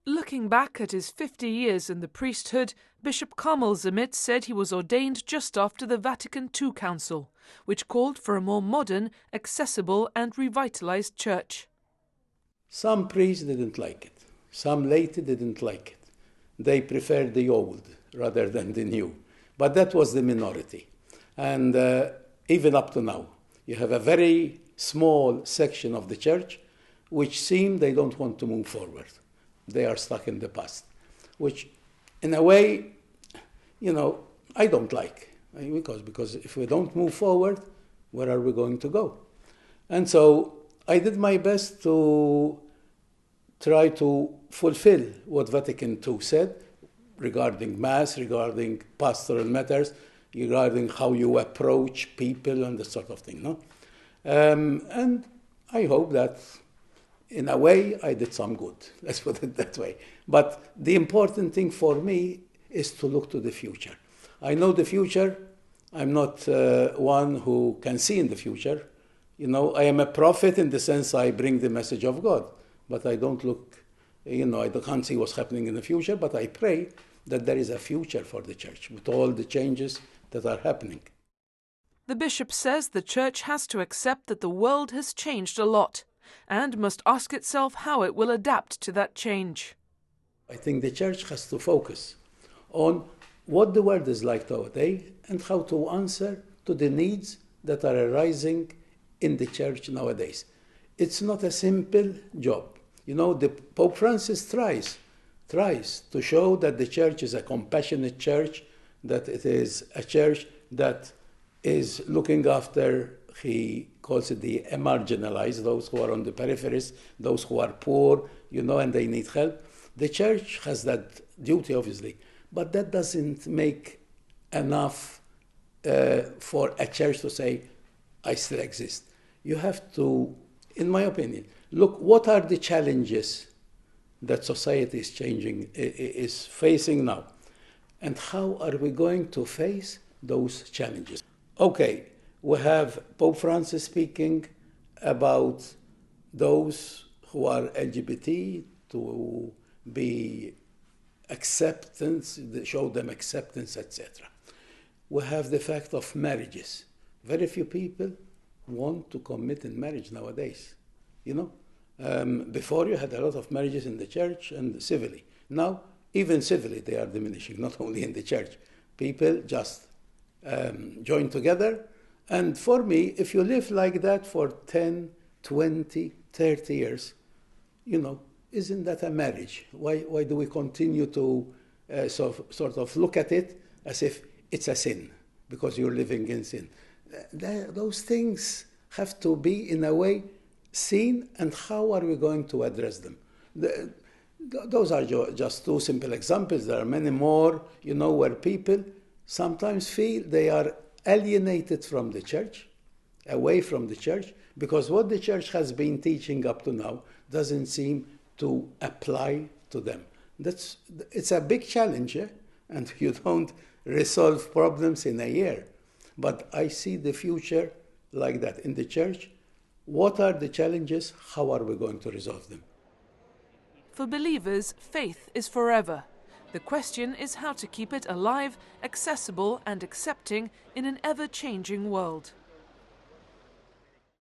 Looking back at his 50 years in the priesthood, Bishop Carmel Zammit said he was ordained just after the Vatican II Council, which called for a more modern, accessible and revitalized church. Some priests didn't like it. Some laity didn't like it. They preferred the old rather than the new. But that was the minority. And even up to now, you have a very small section of the church which seem they don't want to move forward. They are stuck in the past, which in a way, I don't like. Because if we don't move forward, where are we going to go? And so I did my best to try to fulfill what Vatican II said regarding Mass, regarding pastoral matters, regarding how you approach people and that sort of thing. No? And I hope that in a way I did some good, let's put it that way. But the important thing for me is to look to the future. I know the future. I'm not one who can see in the future. I am a prophet in the sense I bring the message of God, but I don't look, I can't see what's happening in the future, but I pray that there is a future for the church with all the changes that are happening. The bishop says the church has to accept that the world has changed a lot and must ask itself how it will adapt to that change. I think the church has to focus on what the world is like today and how to answer to the needs that are arising in the church nowadays. It's not a simple job. The Pope Francis tries to show that the church is a compassionate church, that it is a church that is looking after, he calls it the marginalised, those who are on the peripheries, those who are poor, and they need help. The church has that duty, obviously, but that doesn't make enough for a church to say, I still exist. You have to, in my opinion, look, what are the challenges that society is facing now? And how are we going to face those challenges? Okay, we have Pope Francis speaking about those who are LGBT to be acceptance, show them acceptance, etc. We have the fact of marriages. Very few people want to commit in marriage nowadays. Before you had a lot of marriages in the church and civilly. Now, even civilly, they are diminishing, not only in the church. People just join together. And for me, if you live like that for 10, 20, 30 years, isn't that a marriage? Why do we continue to sort of look at it as if it's a sin, because you're living in sin? Those things have to be, in a way, seen, and how are we going to address them? Those are just two simple examples. There are many more, where people sometimes feel they are alienated from the church, away from the church, because what the church has been teaching up to now doesn't seem to apply to them. It's a big challenge, and you don't resolve problems in a year. But I see the future like that in the church. What are the challenges? How are we going to resolve them? For believers, faith is forever. The question is how to keep it alive, accessible and accepting in an ever-changing world.